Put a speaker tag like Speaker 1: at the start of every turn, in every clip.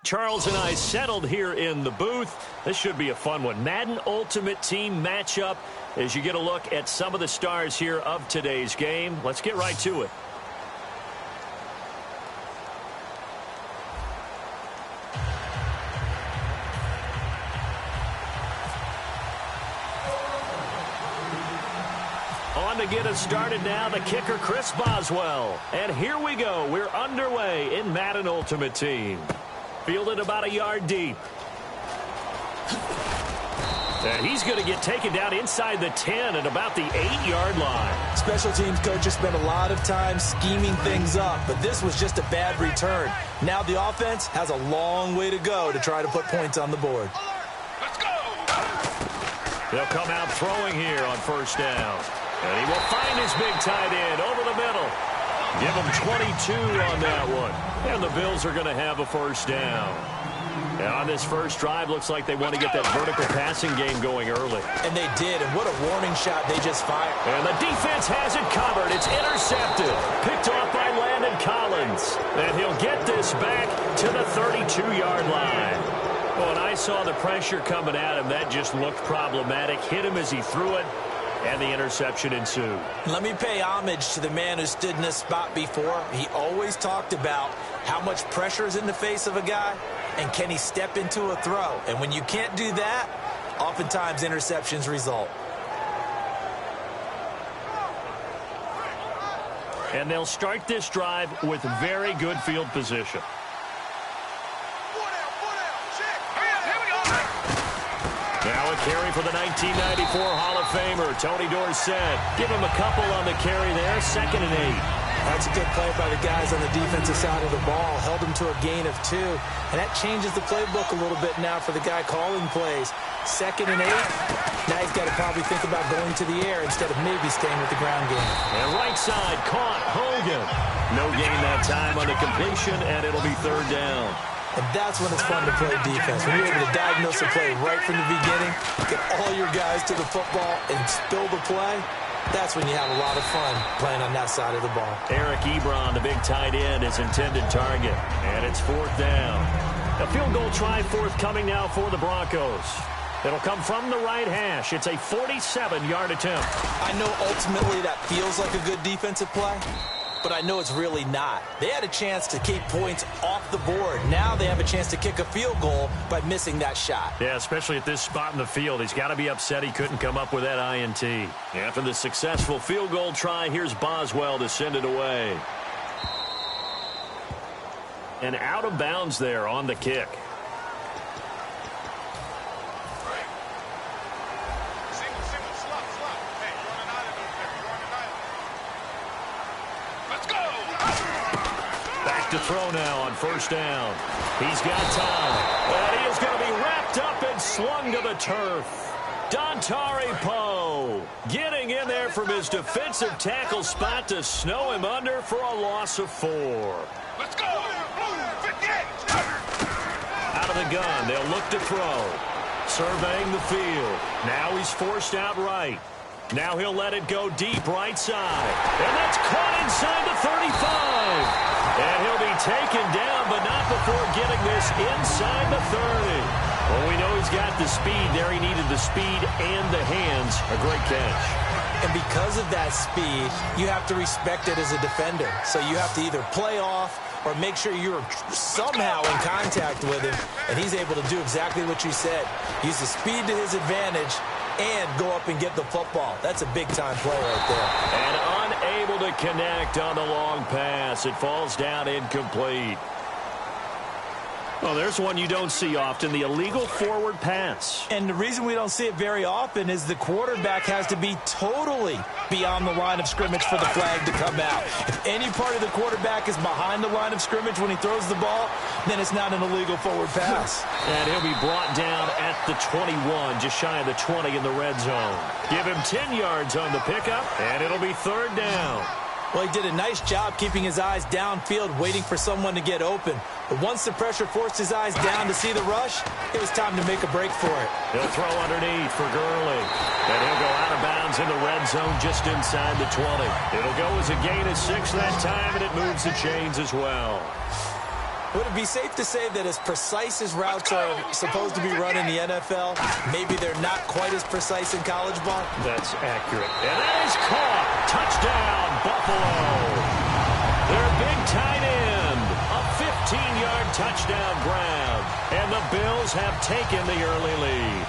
Speaker 1: Charles and I settled here in the booth. This should be a fun one. Madden Ultimate Team matchup as you get a look at some of the stars here of today's game. Let's get right to it. On to get us started now, the kicker, Chris Boswell. And here we go. We're underway in Madden Ultimate Team. Fielded about a yard deep. And he's going to get taken down inside the 10 at about the 8-yard line.
Speaker 2: Special teams coaches spent a lot of time scheming things up, but this was just a bad return. Now the offense has a long way to go to try to put points on the board.
Speaker 3: Let's go!
Speaker 1: They'll come out throwing here on first down. And he will find his big tight end over the middle. Give him 22 on that one. And the Bills are going to have a first down. And on this first drive, looks like they want to get that vertical passing game going early.
Speaker 2: And they did, and what a warning shot they just fired.
Speaker 1: And the defense has it covered. It's intercepted. Picked off by Landon Collins. And he'll get this back to the 32-yard line. Well, and I saw the pressure coming at him. That just looked problematic. Hit him as he threw it. And the interception ensued.
Speaker 2: Let me pay homage to the man who stood in this spot before. He always talked about how much pressure is in the face of a guy, and can he step into a throw. And when you can't do that, oftentimes interceptions result.
Speaker 1: And they'll start this drive with very good field position. Now a carry for the 1994 Hall of Famer, Tony Dorsett. Give him a couple on the carry there, 2nd and 8.
Speaker 2: That's a good play by the guys on the defensive side of the ball. Held him to a gain of 2. And that changes the playbook a little bit now for the guy calling plays. 2nd and 8. Now he's got to probably think about going to the air instead of maybe staying with the ground game.
Speaker 1: And right side caught, Hogan. No gain that time on the completion, and it'll be 3rd down.
Speaker 2: And that's when it's fun to play defense. When you're able to diagnose a play right from the beginning, get all your guys to the football and spill the play, that's when you have a lot of fun playing on that side of the ball.
Speaker 1: Eric Ebron, the big tight end, is intended target. And it's 4th down. A field goal try forthcoming now for the Broncos. It'll come from the right hash. It's a 47-yard attempt.
Speaker 2: I know ultimately that feels like a good defensive play, but I know it's really not. They had a chance to keep points off the board. Now they have a chance to kick a field goal by missing that shot.
Speaker 1: Yeah, especially at this spot in the field. He's got to be upset he couldn't come up with that INT. After the successful field goal try, here's Boswell to send it away. And out of bounds there on the kick. To throw now on first down. He's got time. And he is going to be wrapped up and slung to the turf. Dontari Poe getting in there from his defensive tackle spot to snow him under for a loss of 4.
Speaker 3: Let's go!
Speaker 1: Out of the gun, they'll look to throw. Surveying the field. Now he's forced out right. Now he'll let it go deep right side. And that's caught inside the 35. And he'll be taken down, but not before getting this inside the 30. Well, we know he's got the speed there. He needed the speed and the hands. A great catch.
Speaker 2: And because of that speed, you have to respect it as a defender. So you have to either play off or make sure you're somehow in contact with him. And he's able to do exactly what you said. Use the speed to his advantage and go up and get the football. That's a big-time play right there.
Speaker 1: And unable to connect on the long pass. It falls down incomplete. Well, there's one you don't see often, the illegal forward pass.
Speaker 2: And the reason we don't see it very often is the quarterback has to be totally beyond the line of scrimmage for the flag to come out. If any part of the quarterback is behind the line of scrimmage when he throws the ball, then it's not an illegal forward pass.
Speaker 1: And he'll be brought down at the 21, just shy of the 20 in the red zone. Give him 10 yards on the pickup, and it'll be 3rd down.
Speaker 2: Well, he did a nice job keeping his eyes downfield, waiting for someone to get open. But once the pressure forced his eyes down to see the rush, it was time to make a break for it.
Speaker 1: He'll throw underneath for Gurley. And he'll go out of bounds in the red zone just inside the 20. It'll go as a gain of 6 that time, and it moves the chains as well.
Speaker 2: Would it be safe to say that as precise as routes are supposed to be run in the NFL, maybe they're not quite as precise in college ball?
Speaker 1: That's accurate. And that is caught. Touchdown, Buffalo. Their big tight end. A 15-yard touchdown grab. And the Bills have taken the early lead.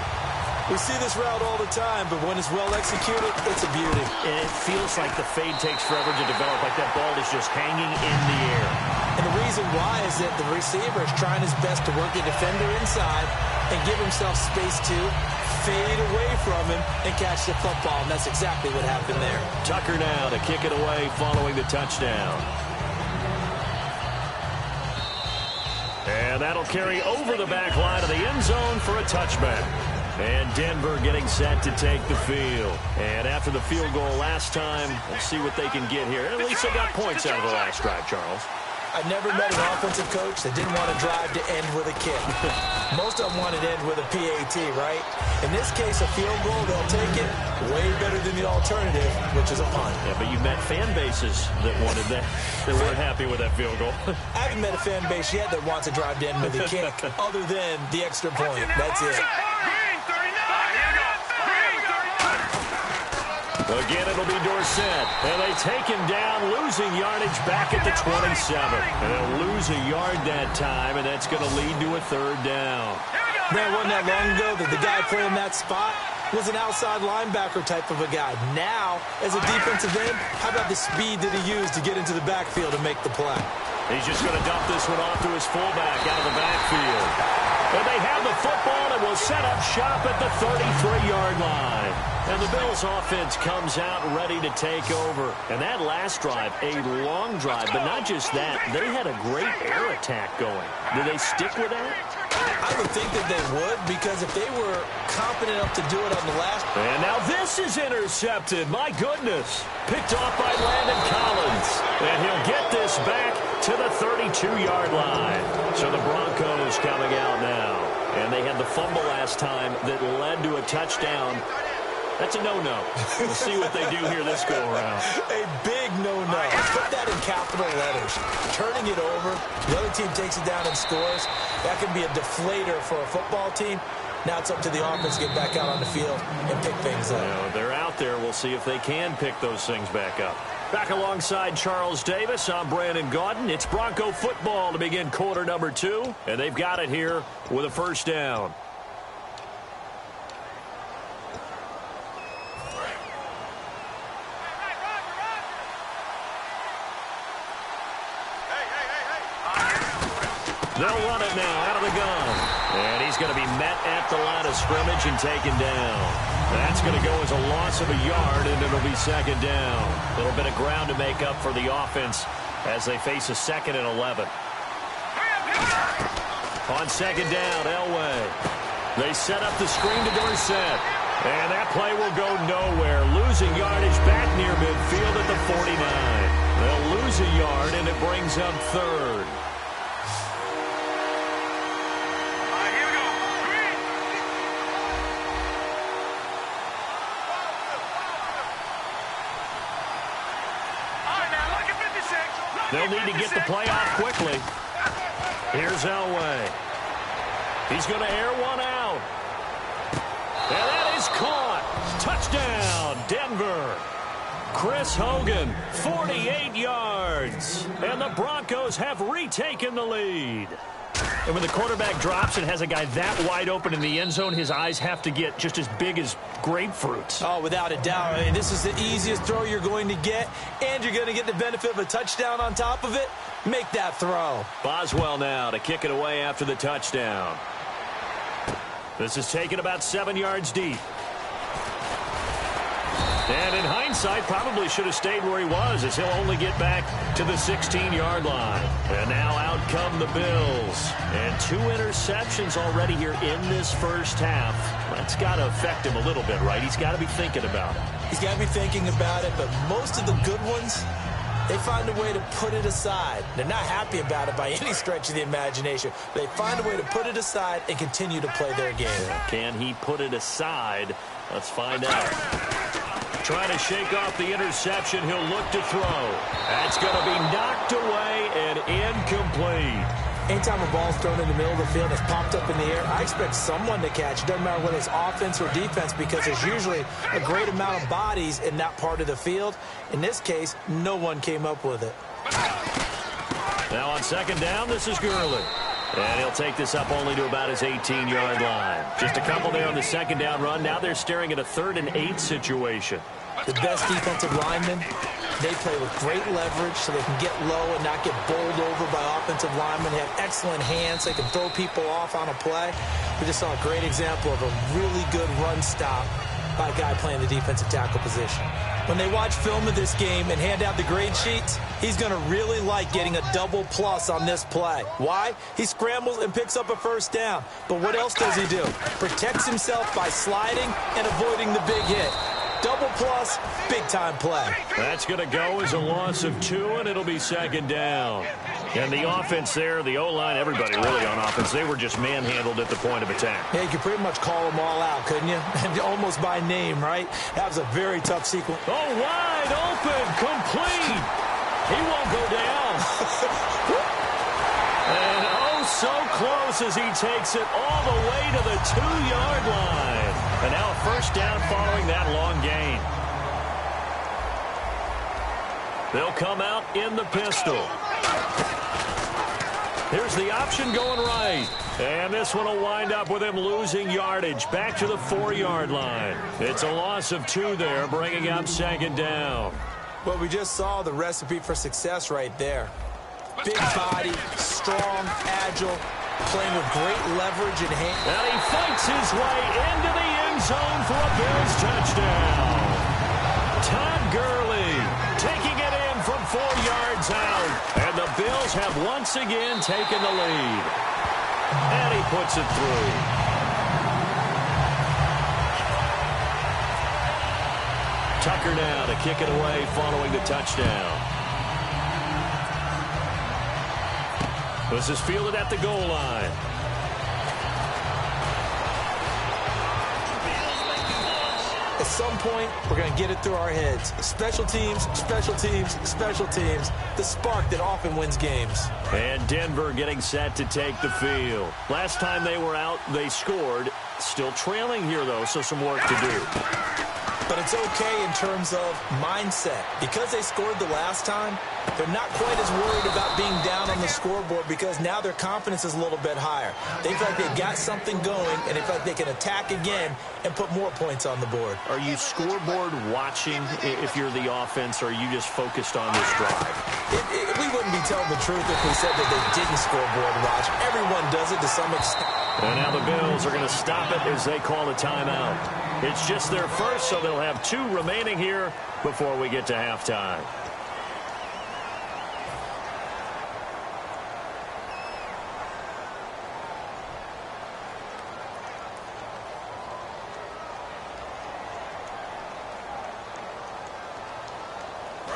Speaker 2: We see this route all the time, but when it's well executed, it's a beauty.
Speaker 1: And it feels like the fade takes forever to develop, like that ball is just hanging in the air.
Speaker 2: And the reason why is that the receiver is trying his best to work the defender inside and give himself space to fade away from him and catch the football, and that's exactly what happened there.
Speaker 1: Tucker now to kick it away following the touchdown. And that'll carry over the back line of the end zone for a touchback. And Denver getting set to take the field. And after the field goal last time, let's see what they can get here. At least they got points out of the last drive, Charles.
Speaker 2: I've never met an offensive coach that didn't want to drive to end with a kick. Most of them want to end with a PAT, right? In this case, a field goal, they'll take it way better than the alternative, which is a punt.
Speaker 1: Yeah, but you've met fan bases that wanted that. They weren't happy with that field goal.
Speaker 2: I haven't met a fan base yet that wants to drive to end with a kick other than the extra point. That's it.
Speaker 1: Again, it'll be Dorsett. And they take him down, losing yardage back at the 27. And they'll lose a yard that time, and that's going to lead to a third down.
Speaker 2: Man, wasn't that long ago that the guy playing that spot was an outside linebacker type of a guy. Now, as a defensive end, how about the speed that he used to get into the backfield and make the play?
Speaker 1: He's just going to dump this one off to his fullback out of the backfield. And they have the football and will set up shop at the 33-yard line. And the Bills offense comes out ready to take over. And that last drive, a long drive, but not just that. They had a great air attack going. Do they stick with that?
Speaker 2: I would think that they would, because if they were confident enough to do it on the last...
Speaker 1: And now this is intercepted. My goodness. Picked off by Landon Collins. And he'll get this back to the 32-yard line. So the Broncos coming out now. And they had the fumble last time that led to a touchdown. That's a no-no. We'll see what they do here this go-around.
Speaker 2: A big no-no. Put that in capital letters. Turning it over, the other team takes it down and scores. That can be a deflator for a football team. Now it's up to the offense to get back out on the field and pick things up.
Speaker 1: Well, they're out there. We'll see if they can pick those things back up. Back alongside Charles Davis, I'm Brandon Gaudin. It's Bronco football to begin quarter number 2. And they've got it here with a first down. They'll run it now out of the gun. And he's going to be met at the line of scrimmage and taken down. That's going to go as a loss of a yard, and it'll be second down. A little bit of ground to make up for the offense as they face a 2nd and 11. On second down, Elway. They set up the screen to Dorsett. And that play will go nowhere. Losing yardage back near midfield at the 49. They'll lose a yard, and it brings up third. They'll need to get the play off quickly. Here's Elway. He's going to air one out. And that is caught. Touchdown, Denver. Chris Hogan, 48 yards. And the Broncos have retaken the lead. And when the quarterback drops and has a guy that wide open in the end zone, his eyes have to get just as big as grapefruits.
Speaker 2: Oh, without a doubt. I mean, this is the easiest throw you're going to get, and you're going to get the benefit of a touchdown on top of it. Make that throw.
Speaker 1: Boswell now to kick it away after the touchdown. This is taken about 7 yards deep. And in hindsight, probably should have stayed where he was, as he'll only get back to the 16-yard line. And now out come the Bills. And 2 interceptions already here in this first half. That's got to affect him a little bit, right? He's got to be thinking about it.
Speaker 2: He's got to be thinking about it, but most of the good ones, they find a way to put it aside. They're not happy about it by any stretch of the imagination. They find a way to put it aside and continue to play their game.
Speaker 1: Can he put it aside? Let's find out. Trying to shake off the interception. He'll look to throw. That's going to be knocked away and incomplete.
Speaker 2: Anytime a ball's thrown in the middle of the field and it's popped up in the air, I expect someone to catch. It doesn't matter whether it's offense or defense because there's usually a great amount of bodies in that part of the field. In this case, no one came up with it.
Speaker 1: Now on second down, this is Gurley. And he'll take this up only to about his 18-yard line. Just a couple there on the second down run. Now they're staring at a 3rd and 8 situation.
Speaker 2: The best defensive linemen, they play with great leverage so they can get low and not get bowled over by offensive linemen. They have excellent hands. They can throw people off on a play. We just saw a great example of a really good run stop by a guy playing the defensive tackle position. When they watch film of this game and hand out the grade sheets, he's going to really like getting a double plus on this play. Why? He scrambles and picks up a first down. But what else does he do? Protects himself by sliding and avoiding the big hit. Double plus, big-time play.
Speaker 1: That's going to go as a loss of 2, and it'll be second down. And the offense there, the O-line, everybody really on offense, they were just manhandled at the point of attack.
Speaker 2: Yeah, you could pretty much call them all out, couldn't you? Almost by name, right? That was a very tough sequence.
Speaker 1: Oh, wide open, complete. He won't go down. And oh, so close as he takes it all the way to the 2-yard line. And now a first down following that long gain. They'll come out in the pistol. Here's the option going right. And this one will wind up with him losing yardage back to the 4-yard line. It's a loss of 2 there, bringing up second down.
Speaker 2: Well, we just saw the recipe for success right there. Big body, strong, agile, playing with great leverage in hand.
Speaker 1: And he fights his way into the end zone for a Bills touchdown. Todd Gurley taking it in from 4 yards out. And the Bills have once again taken the lead. And he puts it through. Tucker now to kick it away following the touchdown. This is fielded at the goal line.
Speaker 2: At some point, we're going to get it through our heads. Special teams, special teams, special teams. The spark that often wins games.
Speaker 1: And Denver getting set to take the field. Last time they were out, they scored. Still trailing here, though, so some work to do.
Speaker 2: But it's okay in terms of mindset. Because they scored the last time, they're not quite as worried about being down on the scoreboard because now their confidence is a little bit higher. They feel like they've got something going, and they feel like they can attack again and put more points on the board.
Speaker 1: Are you scoreboard watching if you're the offense, or are you just focused on this drive?
Speaker 2: We wouldn't be telling the truth if we said that they didn't scoreboard watch. Everyone does it to some extent.
Speaker 1: And now the Bills are going to stop it as they call a timeout. It's just their first, so they'll have 2 remaining here before we get to halftime.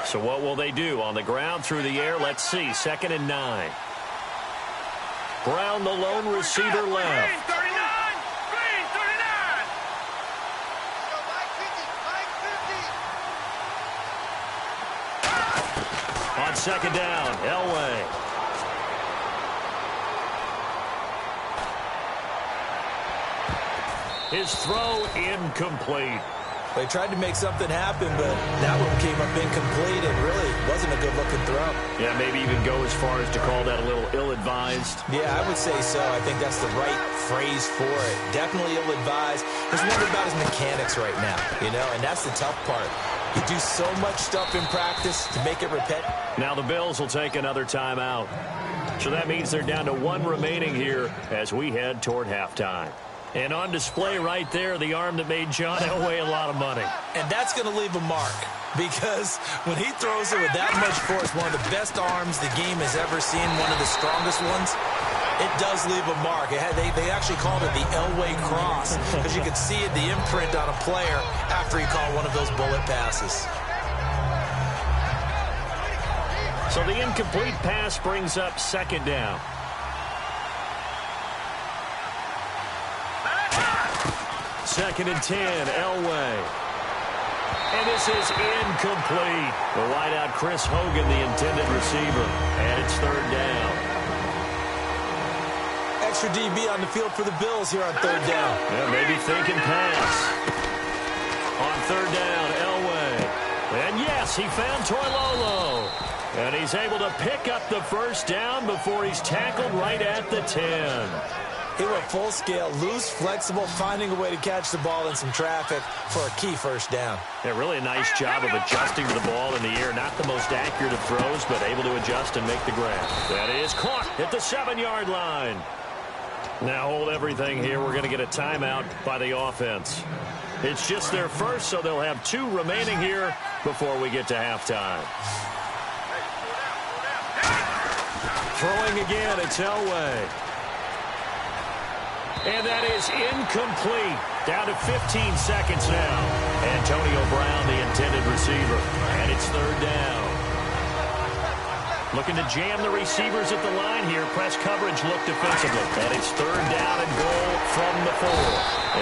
Speaker 1: So what will they do? On the ground, through the air, let's see. 2nd and 9. Brown, the lone receiver left.
Speaker 3: Green 39! Green 39!
Speaker 1: On second down, Elway. His throw incomplete.
Speaker 2: They tried to make something happen, but that one came up incomplete and really wasn't a good-looking throw.
Speaker 1: Yeah, maybe even go as far as to call that a little ill-advised.
Speaker 2: Yeah, I would say so. I think that's the right phrase for it. Definitely ill-advised. Just wonder about his mechanics right now, and that's the tough part. You do so much stuff in practice to make it repetitive.
Speaker 1: Now the Bills will take another timeout. So that means they're down to 1 remaining here as we head toward halftime. And on display right there, the arm that made John Elway a lot of money.
Speaker 2: And that's going to leave a mark because when he throws it with that much force, one of the best arms the game has ever seen, one of the strongest ones, it does leave a mark. They actually called it the Elway cross because you could see it, the imprint on a player after he caught one of those bullet passes.
Speaker 1: So the incomplete pass brings up second down. Second and 10, Elway. And this is incomplete. The wideout, Chris Hogan, the intended receiver. And it's third down.
Speaker 2: extra DB on the field for the Bills here on third down.
Speaker 1: Yeah, maybe thinking pass. On third down, Elway. And yes, he found Toilolo. And he's able to pick up the first down before he's tackled right at the 10.
Speaker 2: He went full scale, loose, flexible, finding a way to catch the ball in some traffic for a key first down.
Speaker 1: Yeah, really a nice job of adjusting to the ball in the air. Not the most accurate of throws, but able to adjust and make the grab. That is caught at the 7-yard line. Now hold everything here. We're going to get a timeout by the offense. It's just their first, so they'll have 2 remaining here before we get to halftime. Throwing again, it's Elway. And that is incomplete. Down to 15 seconds now. Antonio Brown, the intended receiver. And it's third down. Looking to jam the receivers at the line here. Press coverage look defensively. And it's third down and goal from the 4.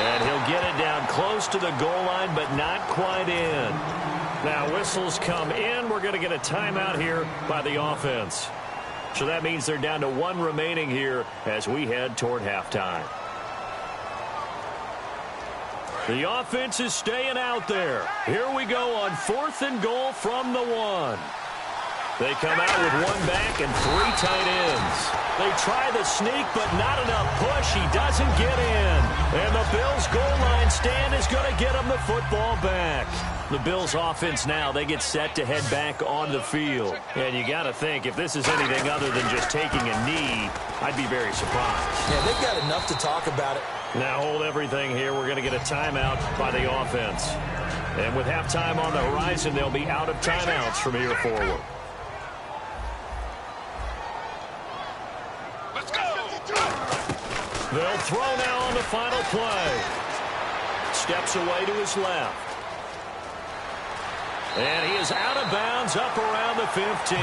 Speaker 1: And he'll get it down close to the goal line, but not quite in. Now whistles come in. We're going to get a timeout here by the offense. So that means they're down to 1 remaining here as we head toward halftime. The offense is staying out there. Here we go on 4th and goal from the 1. They come out with 1 back and 3 tight ends. They try the sneak, but not enough push. He doesn't get in. And the Bills' goal line stand is going to get him the football back. The Bills' offense now, they get set to head back on the field. And you got to think, if this is anything other than just taking a knee, I'd be very surprised.
Speaker 2: Yeah, they've got enough to talk about it.
Speaker 1: Now hold everything here. We're going to get a timeout by the offense. And with halftime on the horizon, they'll be out of timeouts from here forward.
Speaker 3: Let's go.
Speaker 1: They'll throw now on the final play. Steps away to his left. And he is out of bounds up around the 15.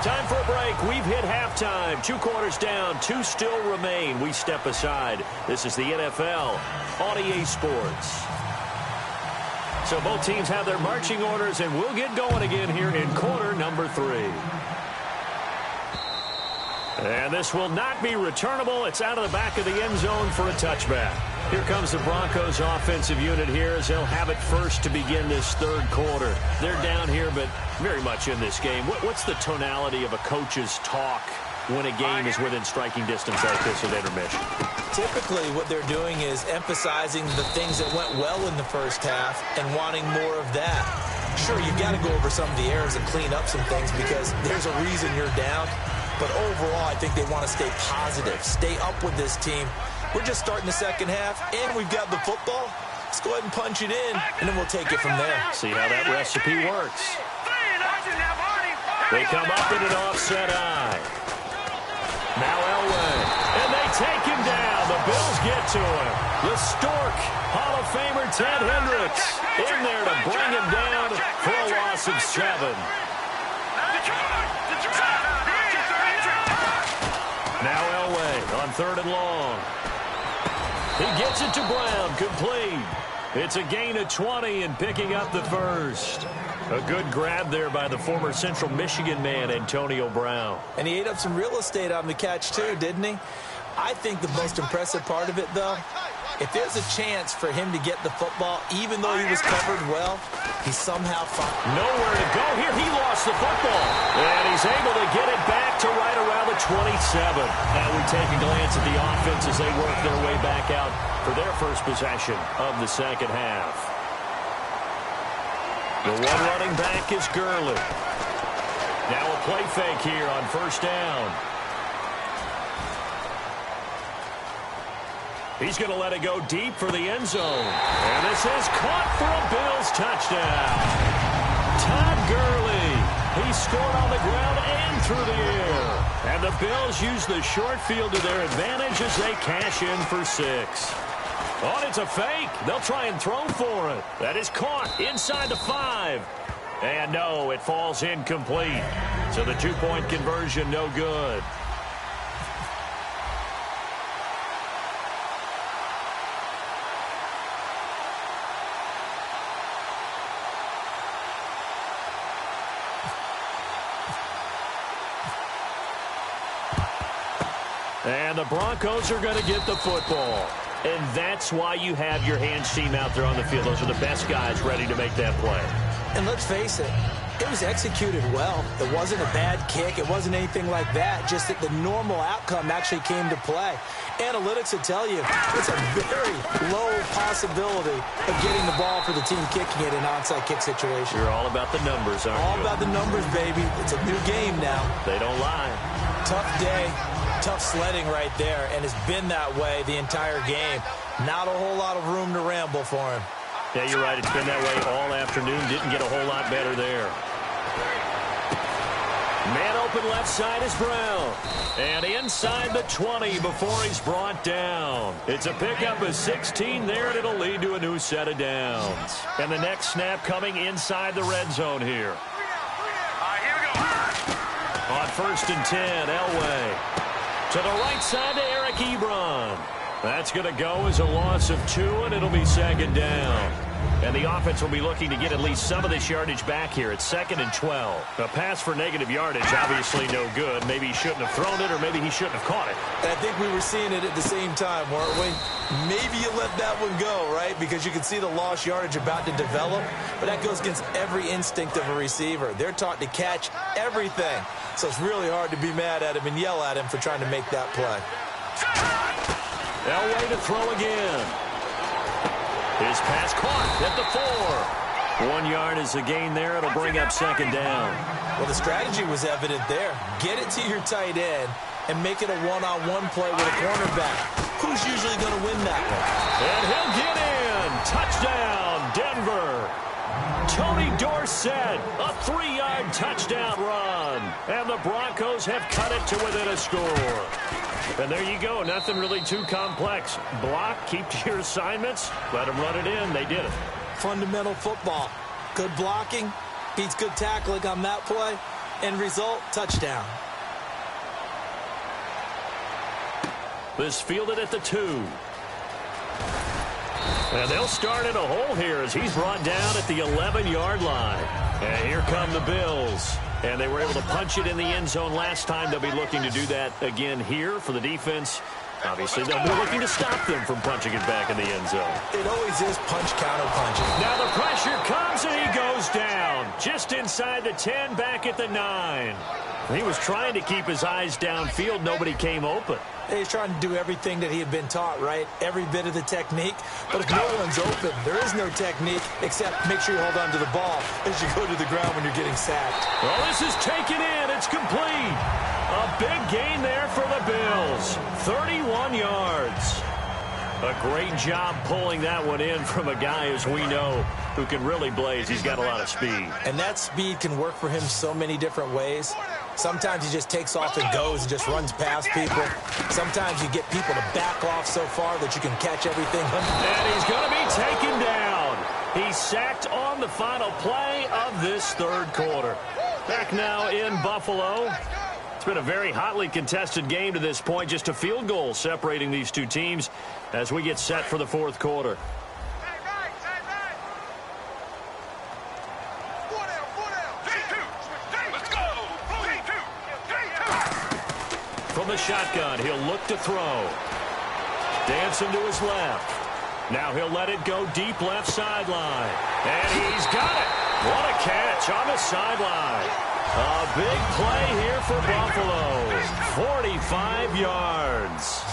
Speaker 1: Time for a break. We've hit halftime. 2 quarters down. 2 still remain. We step aside. This is the NFL on EA Sports. So both teams have their marching orders, and we'll get going again here in quarter number 3. And this will not be returnable. It's out of the back of the end zone for a touchback. Here comes the Broncos offensive unit here as they'll have it first to begin this third quarter. They're down here, but very much in this game. What's the tonality of a coach's talk when a game is within striking distance like this at intermission?
Speaker 2: Typically, what they're doing is emphasizing the things that went well in the first half and wanting more of that. Sure, you've got to go over some of the errors and clean up some things because there's a reason you're down. But overall, I think they want to stay positive, stay up with this team. We're just starting the second half, and we've got the football. Let's go ahead and punch it in, and then we'll take it from there.
Speaker 1: See how that recipe works. They come up in an offset eye. Now Elway, and they take him down. The Bills get to him. The Stork, Hall of Famer Ted Hendricks, in there to bring him down for a loss of 7. Now Elway on 3rd and long. He gets it to Brown, complete. It's a gain of 20 and picking up the first. A good grab there by the former Central Michigan man, Antonio Brown.
Speaker 2: And he ate up some real estate on the catch too, didn't he? I think the most impressive part of it, though, if there's a chance for him to get the football, even though he was covered well, he somehow found
Speaker 1: nowhere to go here. He lost the football. And he's able to get it back to right around the 27. Now we take a glance at the offense as they work their way back out for their first possession of the second half. The one running back is Gurley. Now a play fake here on first down. He's going to let it go deep for the end zone. And this is caught for a Bills touchdown. Todd Gurley. He scored on the ground and through the air. And the Bills use the short field to their advantage as they cash in for 6. Oh, it's a fake. They'll try and throw for it. That is caught inside the 5. And no, it falls incomplete. So the 2-point conversion no good. And the Broncos are going to get the football. And that's why you have your hands team out there on the field. Those are the best guys ready to make that play.
Speaker 2: And let's face it, it was executed well. It wasn't a bad kick. It wasn't anything like that. Just that the normal outcome actually came to play. Analytics will tell you it's a very low possibility of getting the ball for the team kicking it in an onside kick situation.
Speaker 1: You're all about the numbers, aren't you?
Speaker 2: All about the numbers, baby. It's a new game now.
Speaker 1: They don't lie.
Speaker 2: Tough day. Tough sledding right there, and it's been that way the entire game. Not a whole lot of room to ramble for him.
Speaker 1: Yeah, you're right. It's been that way all afternoon. Didn't get a whole lot better there. Man open left side is Brown. And inside the 20 before he's brought down. It's a pickup of 16 there, and it'll lead to a new set of downs. And the next snap coming inside the red zone here.
Speaker 3: Here we go.
Speaker 1: On 1st and 10, Elway. To the right side to Eric Ebron. That's going to go as a loss of 2, and it'll be 2nd down. And the offense will be looking to get at least some of this yardage back here. It's 2nd and 12. A pass for negative yardage, obviously no good. Maybe he shouldn't have thrown it, or maybe he shouldn't have caught it.
Speaker 2: And I think we were seeing it at the same time, weren't we? Maybe you let that one go, right? Because you can see the lost yardage about to develop. But that goes against every instinct of a receiver. They're taught to catch everything. So it's really hard to be mad at him and yell at him for trying to make that play.
Speaker 1: Elway to throw again. His pass caught at the 4. 1 yard is the gain there. It'll bring up 2nd down.
Speaker 2: Well, the strategy was evident there. Get it to your tight end and make it a one-on-one play with a cornerback. Who's usually going to win that one?
Speaker 1: And he'll get in. Touchdown, Denver. Tony Dorsett, a 3-yard touchdown run. And the Broncos have cut it to within a score. And there you go. Nothing really too complex. Block, keep to your assignments, let them run it in. They did it.
Speaker 2: Fundamental football. Good blocking beats good tackling on that play. End result, touchdown.
Speaker 1: This fielded at the 2. And they'll start in a hole here as he's brought down at the 11-yard line. And here come the Bills. And they were able to punch it in the end zone last time. They'll be looking to do that again here for the defense. Obviously, they'll be looking to stop them from punching it back in the end zone.
Speaker 2: It always is punch, counter punching.
Speaker 1: Now the pressure comes and he goes down. Just inside the 10, back at the 9. He was trying to keep his eyes downfield. Nobody came open.
Speaker 2: He's trying to do everything that he had been taught, right? Every bit of the technique. But if no one's open, there is no technique except make sure you hold on to the ball as you go to the ground when you're getting sacked.
Speaker 1: Well, this is taken in. It's complete. A big gain there for the Bills. 31 yards. A great job pulling that one in from a guy, as we know, who can really blaze. He's got a lot of speed.
Speaker 2: And that speed can work for him so many different ways. Sometimes he just takes off and goes and just runs past people. Sometimes you get people to back off so far that you can catch everything.
Speaker 1: And he's going to be taken down. He's sacked on the final play of this 3rd quarter. Back now in Buffalo. It's been a very hotly contested game to this point. Just a field goal separating these two teams as we get set for the 4th quarter. From the shotgun, he'll look to throw. Dancing to his left. Now he'll let it go deep left sideline. And he's got it. What a catch on the sideline. A big play here for Buffalo. 45 yards.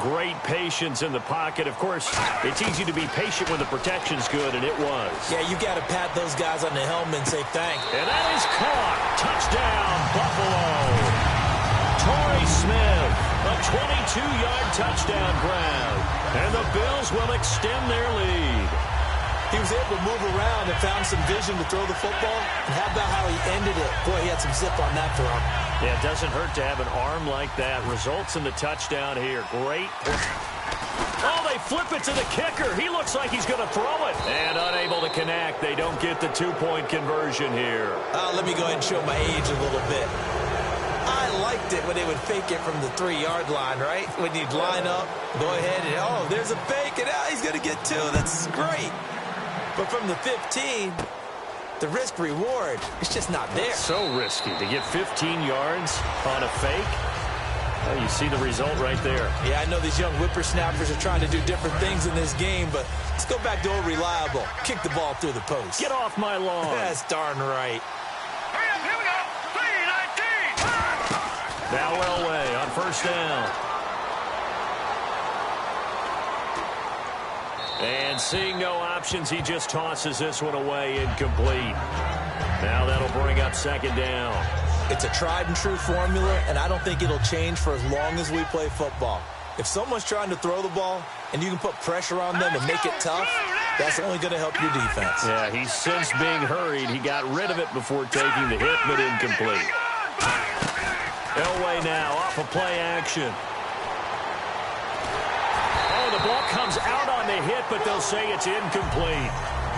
Speaker 1: Great patience in the pocket. Of course, it's easy to be patient when the protection's good, and it was.
Speaker 2: Yeah, you got to pat those guys on the helmet and say thanks.
Speaker 1: And that is caught. Touchdown, Buffalo. Torrey Smith, a 22-yard touchdown grab. And the Bills will extend their lead.
Speaker 2: He was able to move around and found some vision to throw the football. And how about how he ended it? Boy, he had some zip on that throw.
Speaker 1: Yeah, it doesn't hurt to have an arm like that. Results in the touchdown here. Great. Oh, they flip it to the kicker. He looks like he's going to throw it. And unable to connect. They don't get the 2-point conversion here.
Speaker 2: Let me go ahead and show my age a little bit. I liked it when they would fake it from the 3-yard line, right? When you'd line up, go ahead and, oh, there's a fake, and he's going to get 2. That's great. But from the 15, the risk-reward is just not there.
Speaker 1: So risky to get 15 yards on a fake. Well, you see the result right there.
Speaker 2: Yeah, I know these young whippersnappers are trying to do different things in this game, but let's go back to old reliable. Kick the ball through the post.
Speaker 1: Get off my lawn.
Speaker 2: That's darn right.
Speaker 3: Here we go. 3-19.
Speaker 1: Now Elway on first down. And seeing no options, he just tosses this one away, incomplete. Now that'll bring up second down.
Speaker 2: It's a tried-and-true formula, and I don't think it'll change for as long as we play football. If someone's trying to throw the ball and you can put pressure on them and make it tough, that's only going to help your defense.
Speaker 1: Yeah, he's since being hurried. He got rid of it before taking the hit, but incomplete. Elway now off of play action. Oh, the ball comes out on the hit, but they'll say it's incomplete.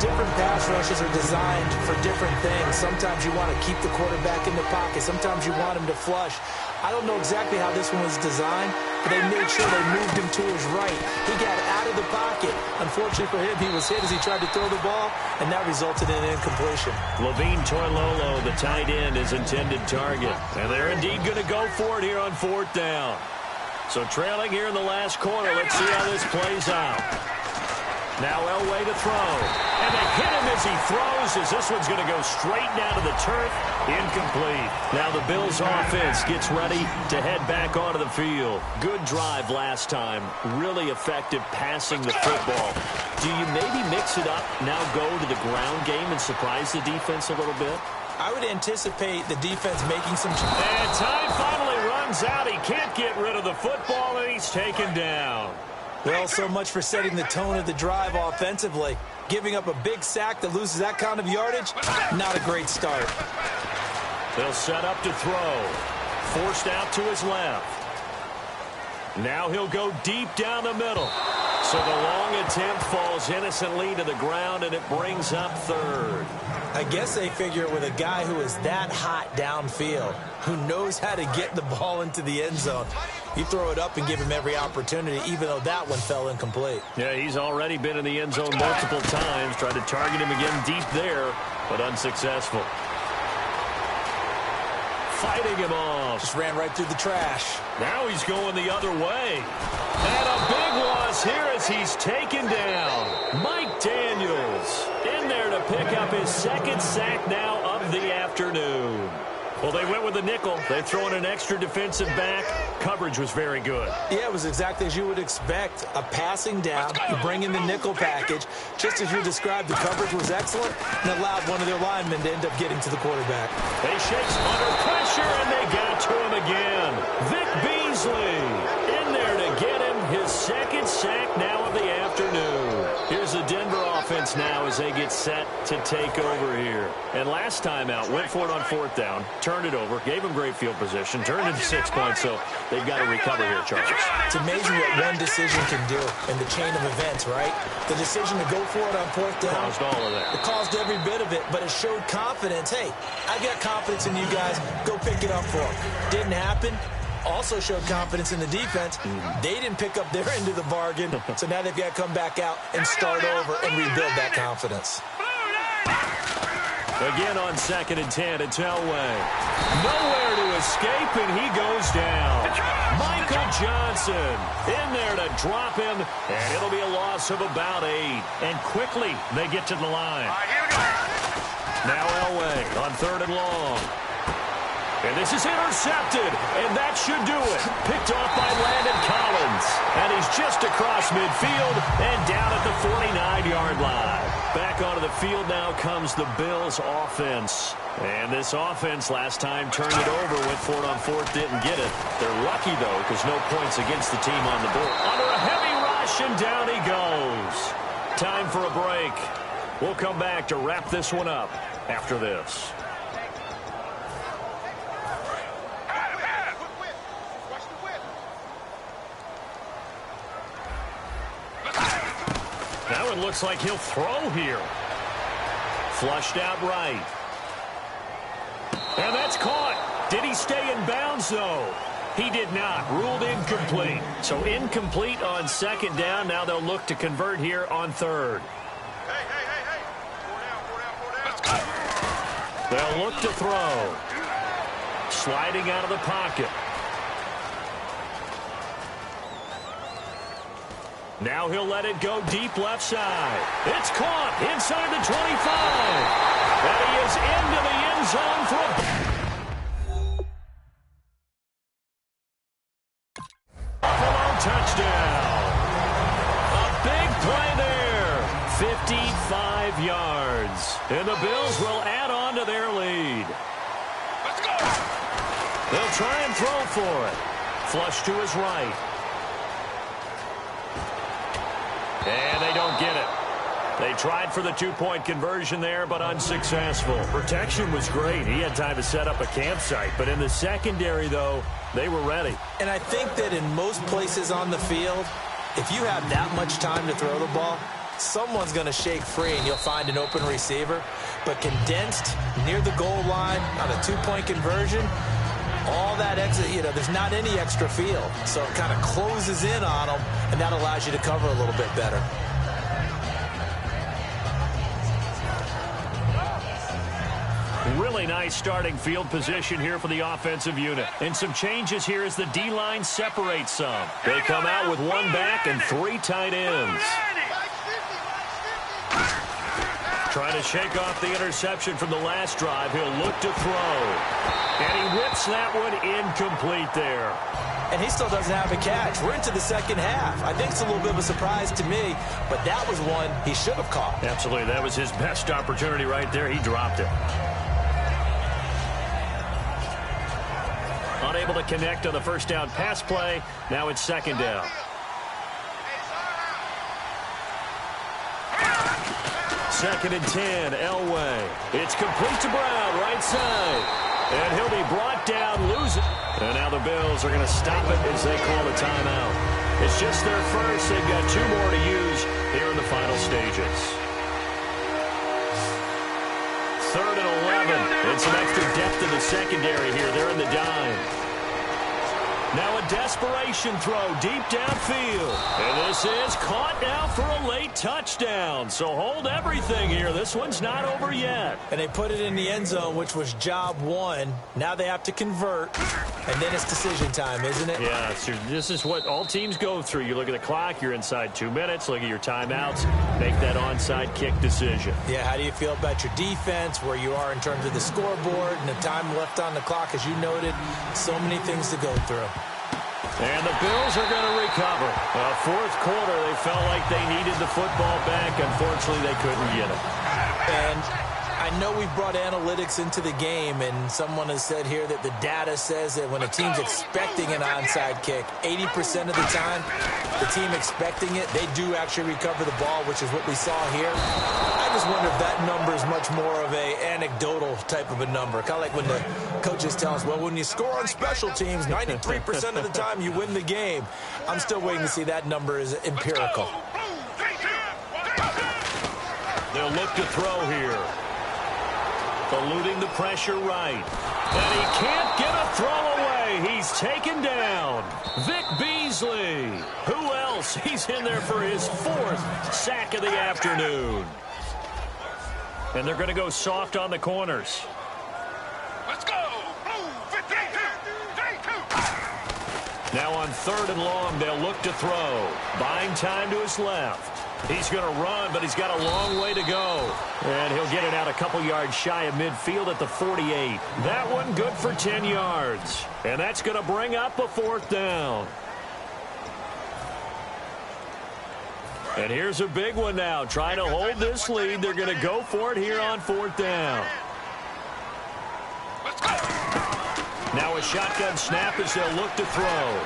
Speaker 2: Different pass rushes are designed for different things. Sometimes you want to keep the quarterback in the pocket. Sometimes you want him to flush. I don't know exactly how this one was designed, but they made sure they moved him to his right. He got out of the pocket. Unfortunately for him, he was hit as he tried to throw the ball, and that resulted in an incompletion.
Speaker 1: Levine Toilolo, the tight end, is intended target. And they're indeed going to go for it here on fourth down. So trailing here in the last quarter, let's see how this plays out. Now Elway to throw. And they hit him as he throws, as this one's going to go straight down to the turf. Incomplete. Now the Bills offense gets ready to head back onto the field. Good drive last time. Really effective passing the football. Do you maybe mix it up, now go to the ground game and surprise the defense a little bit?
Speaker 2: I would anticipate the defense making some...
Speaker 1: And time finally runs out. He can't get rid of the football, and he's taken down.
Speaker 2: Well, so much for setting the tone of the drive offensively. Giving up a big sack that loses that kind of yardage, not a great start.
Speaker 1: They'll set up to throw. Forced out to his left. Now he'll go deep down the middle. So the long attempt falls innocently to the ground, and it brings up third.
Speaker 2: I guess they figure with a guy who is that hot downfield, who knows how to get the ball into the end zone, you throw it up and give him every opportunity, even though that one fell incomplete.
Speaker 1: Yeah, he's already been in the end zone multiple times. Tried to target him again deep there, but unsuccessful. Fighting him off.
Speaker 2: Just ran right through the trash.
Speaker 1: Now he's going the other way. And a big loss here as he's taken down. Mike Daniels in there to pick up his second sack now of the afternoon. Well, they went with a nickel. They throw in an extra defensive back. Coverage was very good.
Speaker 2: Yeah, it was exactly as you would expect. A passing down. You bring in the nickel package. Just as you described, the coverage was excellent and allowed one of their linemen to end up getting to the quarterback.
Speaker 1: They shakes under pressure, and they got to him again. Vic Beasley in there to get him his second sack now of the afternoon. Here's the Denver offense now as they get set to take over here. And last time out, went for it on fourth down, turned it over, gave them great field position, turned it to 6 points, so they've got to recover here, Charles.
Speaker 2: It's amazing what one decision can do in the chain of events, right? The decision to go for it on fourth down.
Speaker 1: Caused all of that.
Speaker 2: It caused every bit of it, but it showed confidence. Hey, I've got confidence in you guys. Go pick it up for them. Didn't happen. Also showed confidence in the defense. They didn't pick up their end of the bargain, so now they've got to come back out and start over and rebuild that confidence.
Speaker 1: Again on 2nd and 10, it's Elway. Nowhere to escape, and he goes down. Michael Johnson in there to drop him, and it'll be a loss of about 8. And quickly, they get to the line.
Speaker 3: Here we go.
Speaker 1: Now Elway on 3rd and long. And this is intercepted, and that should do it. Picked off by Landon Collins. And he's just across midfield and down at the 49-yard line. Back onto the field now comes the Bills offense. And this offense last time turned it over, went for it on fourth, didn't get it. They're lucky, though, because no points against the team on the board. Under a heavy rush, and down he goes. Time for a break. We'll come back to wrap this one up after this. Now it looks like he'll throw here. Flushed out right. And that's caught. Did he stay in bounds, though? He did not. Ruled incomplete. So incomplete on 2nd down. Now they'll look to convert here on 3rd.
Speaker 3: Hey. 4 down.
Speaker 1: They'll look to throw. Sliding out of the pocket. Now he'll let it go deep left side. It's caught inside the 25. And he is into the end zone for a Buffalo touchdown. A big play there. 55 yards. And the Bills will add on to their lead.
Speaker 3: Let's go.
Speaker 1: They'll try and throw for it. Flush to his right. And they don't get it. They tried for the two-point conversion there, but unsuccessful. Protection was great. He had time to set up a campsite. But in the secondary, though, they were ready.
Speaker 2: And I think that in most places on the field, if you have that much time to throw the ball, someone's going to shake free and you'll find an open receiver. But condensed near the goal line on a two-point conversion, all that exit, there's not any extra field. So it kind of closes in on them, and that allows you to cover a little bit better.
Speaker 1: Really nice starting field position here for the offensive unit. And some changes here as the D-line separates some. They come out with one back and three tight ends. Trying to shake off the interception from the last drive. He'll look to throw. And he whips that one incomplete there.
Speaker 2: And he still doesn't have a catch. We're into the second half. I think it's a little bit of a surprise to me, but that was one he should have caught.
Speaker 1: Absolutely. That was his best opportunity right there. He dropped it. Unable to connect on the first down pass play. Now it's second down. Second and 10, Elway. It's complete to Brown, right side. And he'll be brought down, lose it. And now the Bills are going to stop it as they call a timeout. It's just their first. They've got two more to use here in the final stages. Third and 11. And some extra depth in the secondary here. They're in the dime. Now a desperation throw deep downfield. And this is caught now for a late touchdown. So hold everything here. This one's not over yet.
Speaker 2: And they put it in the end zone, which was job one. Now they have to convert. And then it's decision time, isn't it?
Speaker 1: Yeah, this is what all teams go through. You look at the clock, you're inside 2 minutes. Look at your timeouts. Make that onside kick decision.
Speaker 2: Yeah, how do you feel about your defense, where you are in terms of the scoreboard and the time left on the clock, as you noted? So many things to go through.
Speaker 1: And the Bills are going to recover. Fourth quarter, they felt like they needed the football back. Unfortunately, they couldn't get it.
Speaker 2: And I know we've brought analytics into the game, and someone has said here that the data says that when a team's expecting an onside kick, 80% of the time, the team expecting it, they do actually recover the ball, which is what we saw here. I just wonder if that number is much more of a anecdotal type of a number. Kind of like when the coaches tell us, well, when you score on special teams, 93% of the time you win the game. I'm still waiting to see that number is empirical.
Speaker 1: They'll look to throw here. Eluding the pressure right. And he can't get a throw away. He's taken down. Vic Beasley. Who else? He's in there for his fourth sack of the afternoon. And they're going to go soft on the corners.
Speaker 3: Let's go.
Speaker 1: Now on third and long, they'll look to throw. Buying time to his left. He's going to run, but he's got a long way to go. And he'll get it out a couple yards shy of midfield at the 48. That one good for 10 yards. And that's going to bring up a fourth down. And here's a big one now. Trying to hold this lead. They're going to go for it here on fourth down.
Speaker 3: Let's go.
Speaker 1: Now a shotgun snap as they'll look to throw.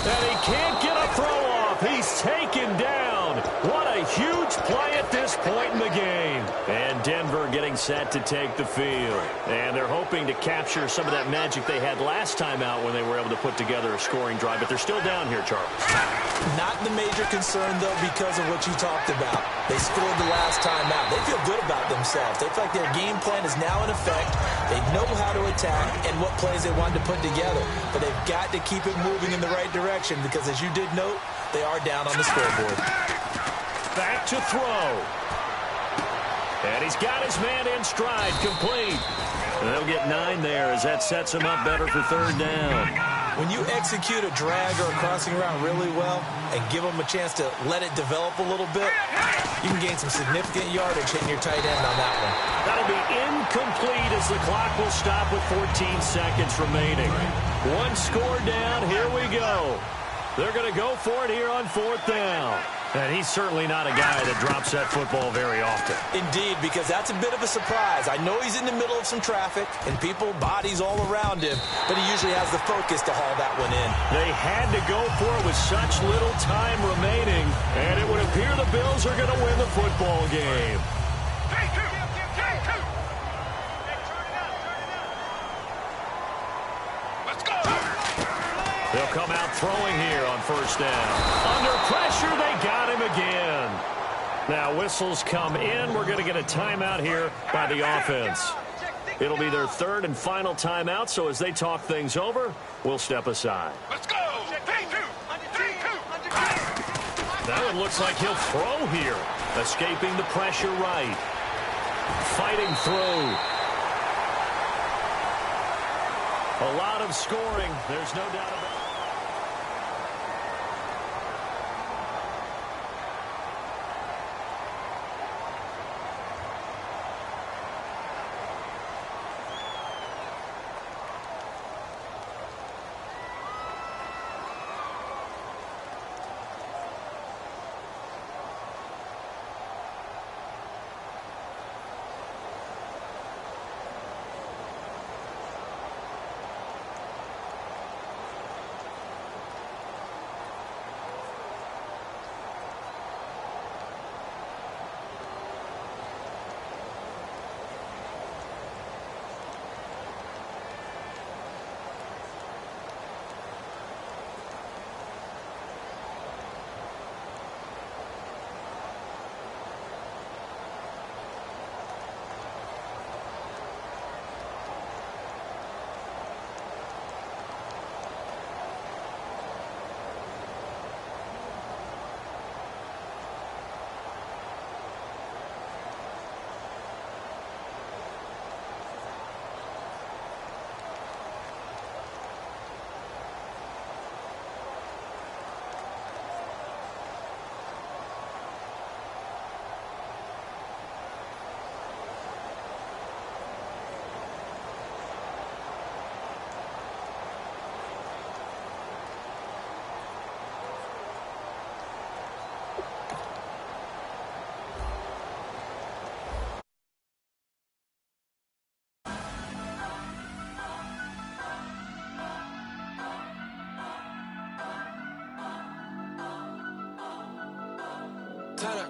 Speaker 1: And he can't get a throw off. He's taken down. What a huge play at this point in the game. And Denver getting set to take the field. And they're hoping to capture some of that magic they had last time out when they were able to put together a scoring drive. But they're still down here, Charles.
Speaker 2: Not the major concern, though, because of what you talked about. They scored the last time out. They feel good about themselves. They feel like their game plan is now in effect. They know how to attack and what plays they wanted to put together. But they've got to keep it moving in the right direction because, as you did note, they are down on the scoreboard.
Speaker 1: Back to throw. And he's got his man in stride, complete. And they'll get 9 there as that sets them up better for third down.
Speaker 2: When you execute a drag or a crossing route really well and give them a chance to let it develop a little bit, you can gain some significant yardage hitting your tight end on that one.
Speaker 1: That'll be incomplete as the clock will stop with 14 seconds remaining. One score down. Here we go. They're going to go for it here on fourth down. And he's certainly not a guy that drops that football very often.
Speaker 2: Indeed, because that's a bit of a surprise. I know he's in the middle of some traffic and people, bodies all around him, but he usually has the focus to haul that one in.
Speaker 1: They had to go for it with such little time remaining, and it would appear the Bills are going to win the football game. They'll come out throwing here on first down. Under pressure, they got him again. Now whistles come in. We're going to get a timeout here by the offense. It'll be their third and final timeout, so as they talk things over, we'll step aside.
Speaker 3: Let's go!
Speaker 1: That one looks like he'll throw here. Escaping the pressure right. Fighting through. A lot of scoring. There's no doubt about it.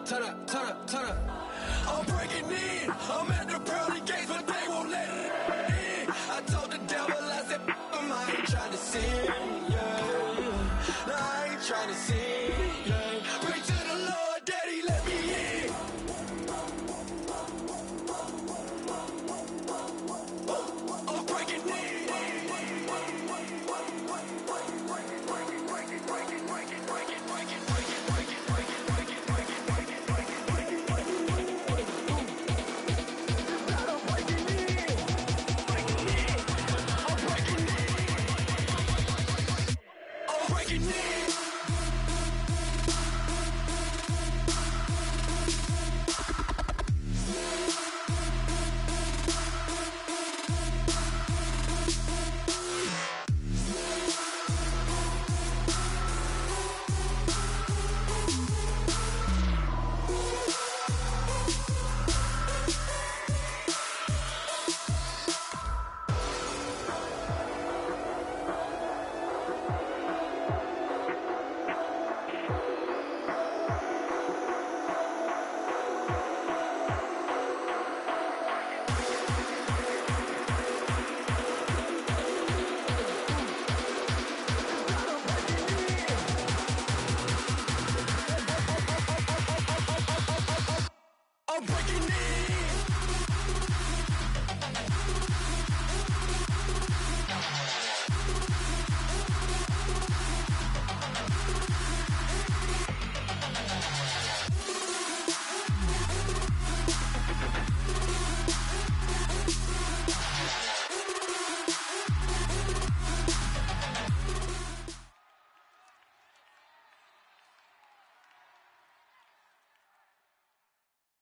Speaker 4: Turn up. I'm breaking in. I'm at the pearly gates, but they won't let it in. I told the devil, I said, I ain't trying to sin, yeah. No, I ain't trying to sin, yeah. Pray to the Lord, Daddy, let me in. I'm breaking in.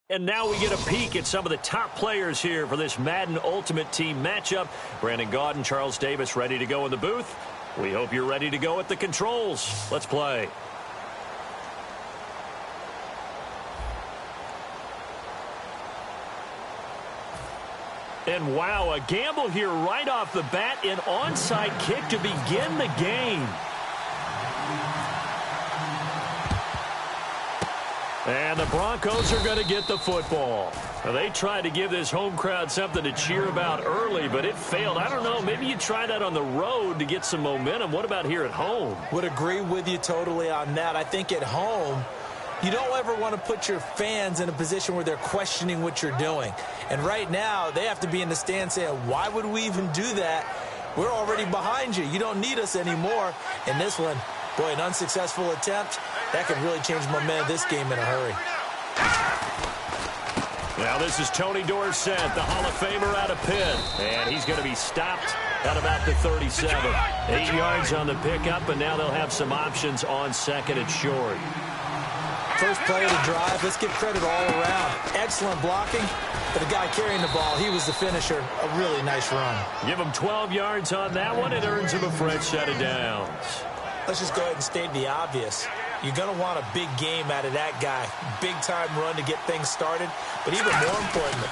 Speaker 1: And now we get a peek at some of the top players here for this Madden Ultimate Team matchup. Brandon Gaudin, Charles Davis ready to go in the booth. We hope you're ready to go at the controls. Let's play. And wow, a gamble here right off the bat. An onside kick to begin the game. And the Broncos are going to get the football. Now, they tried to give this home crowd something to cheer about early, but it failed. I don't know, maybe you try that on the road to get some momentum. What about here at home?
Speaker 2: Would agree with you totally on that. I think at home, you don't ever want to put your fans in a position where they're questioning what you're doing. And right now, they have to be in the stand saying, why would we even do that? We're already behind you. You don't need us anymore. And this one, boy, an unsuccessful attempt. That could really change the momentum of this game in a hurry.
Speaker 1: Now this is Tony Dorsett, the Hall of Famer out of Pitt. And he's going to be stopped at about the 37. 8 yards on the pickup, and now they'll have some options on second and short.
Speaker 2: First play of the drive, let's give credit all around. Excellent blocking. For the guy carrying the ball, he was the finisher. A really nice run.
Speaker 1: Give him 12 yards on that one. It earns him a fresh set of downs.
Speaker 2: Let's just go ahead and state the obvious. You're going to want a big game out of that guy. Big-time run to get things started. But even more importantly,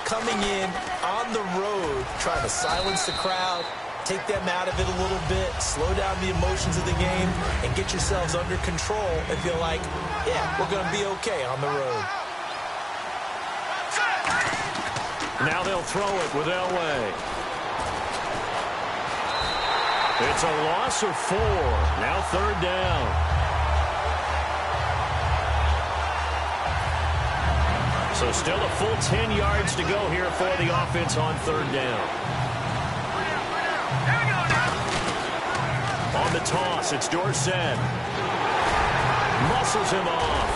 Speaker 2: coming in on the road, trying to silence the crowd, take them out of it a little bit, slow down the emotions of the game, and get yourselves under control and feel like, yeah, we're going to be okay on the road.
Speaker 1: Now they'll throw it with Elway. It's a loss of 4. Now third down. So still a full 10 yards to go here for the offense on third down. On the toss, it's Dorsett. Muscles him off.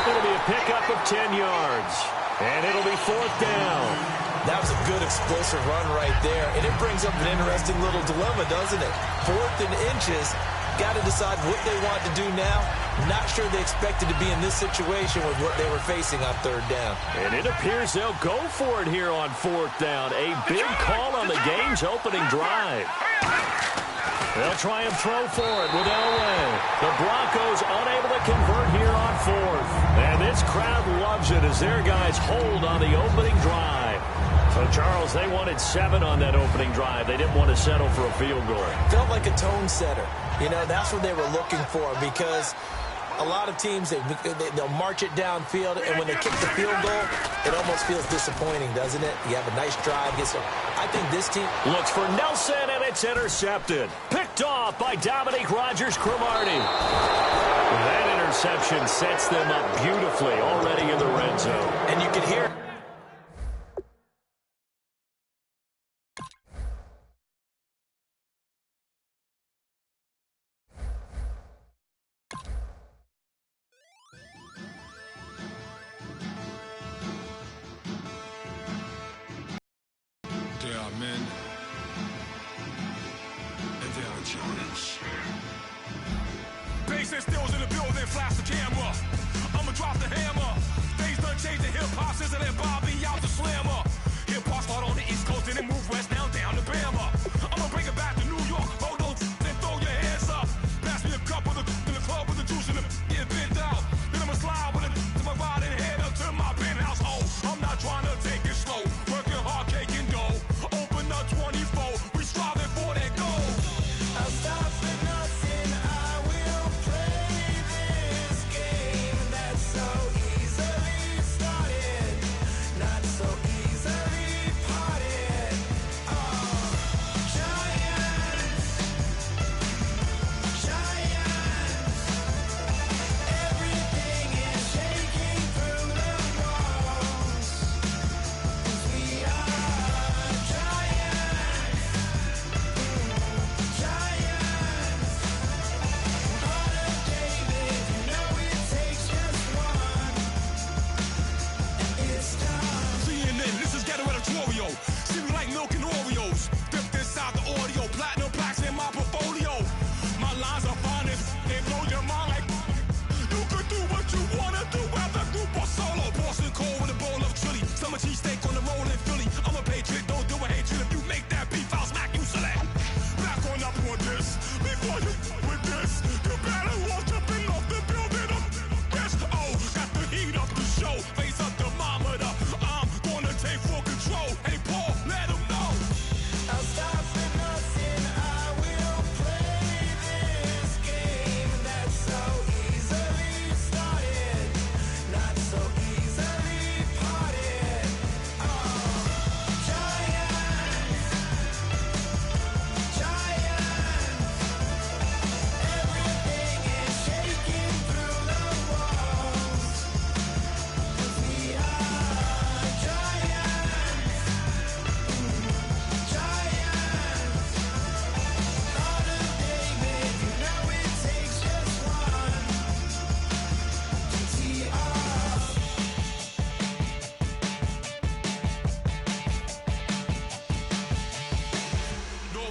Speaker 1: It'll be a pickup of 10 yards. And it'll be fourth down.
Speaker 2: That was a good explosive run right there. And it brings up an interesting little dilemma, doesn't it? 4th and inches. Got to decide what they want to do now. Not sure they expected to be in this situation with what they were facing on third down.
Speaker 1: And it appears they'll go for it here on fourth down. A big call on the game's opening drive. They'll try and throw for it with Elway. The Broncos unable to convert here on fourth. And this crowd loves it as their guys hold on the opening drive. So, Charles, they wanted 7 on that opening drive. They didn't want to settle for a field goal.
Speaker 2: Felt like a tone setter. You know, that's what they were looking for because a lot of teams, they'll march it downfield, and when they kick the field goal, it almost feels disappointing, doesn't it? You have a nice drive. I think this team
Speaker 1: looks for Nelson, and it's intercepted. Picked off by Dominique Rodgers-Cromartie. That interception sets them up beautifully already in the red zone.
Speaker 2: And you can hear
Speaker 3: Bass and stills in the building, flash the camera. I'ma drop the hammer. Things done changed the hip-hop since I let Bobby out the slammer. Hip-hop start on the East Coast and then move west down to Bama. I'ma bring it back to New York. Hold on, then throw your hands up. Pass me a cup of the in the club with the juice in the get bent out. Then I'ma slide with it to my ride and head up to my penthouse. Oh, I'm not trying to take it slow. Working hard, cake and dough. Open up 24. We striving for that goal. I'm stopping.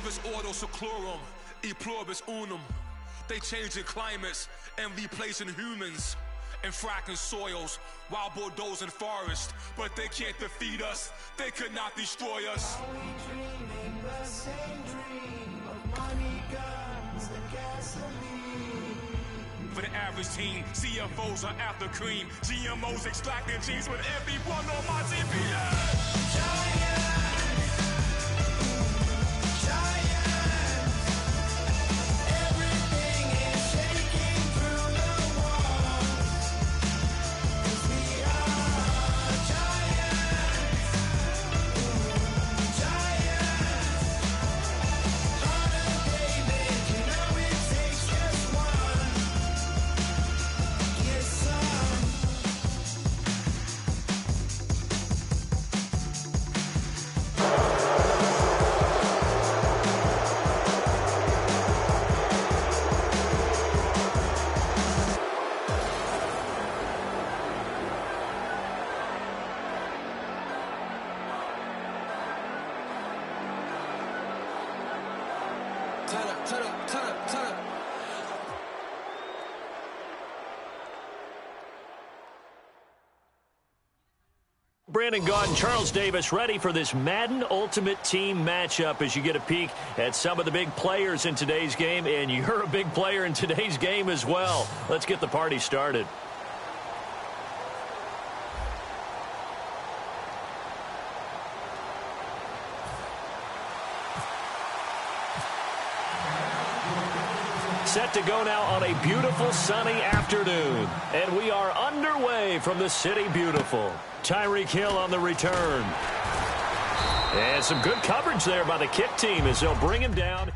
Speaker 3: pluribus ordo seclorum, e pluribus unum. They changing climates and replacing humans and fracking soils, wild bulldozing forests, but they can't defeat us. They could not destroy us.
Speaker 4: Are we dreaming the same dream of money, guns, and gasoline?
Speaker 3: For the average teen, CFOs are after cream. GMOs extracting genes with everyone on my GPS.
Speaker 4: Giants, everything is shaking through the walls. 'Cause we are giants, giants. Heart of David, you know it takes just one. Yes, son. Turn up.
Speaker 1: Brandon Gaud and Charles Davis ready for this Madden Ultimate Team matchup as you get a peek at some of the big players in today's game, and you're a big player in today's game as well. Let's get the party started. Set to go now on a beautiful sunny afternoon. And we are underway from the City Beautiful. Tyreek Hill on the return. And some good coverage there by the kick team as they'll bring him down.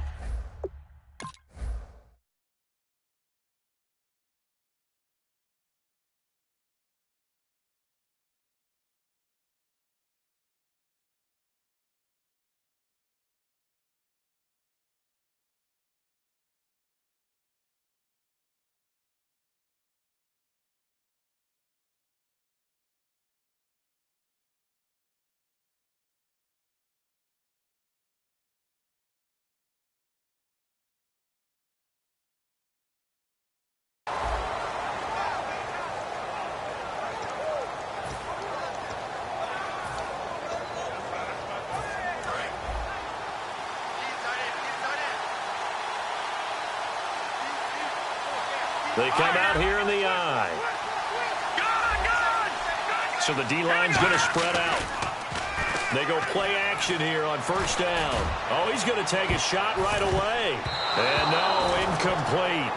Speaker 1: They come out here in the eye. So the D-line's going to spread out. They go play action here on first down. Oh, he's going to take a shot right away. And no, incomplete.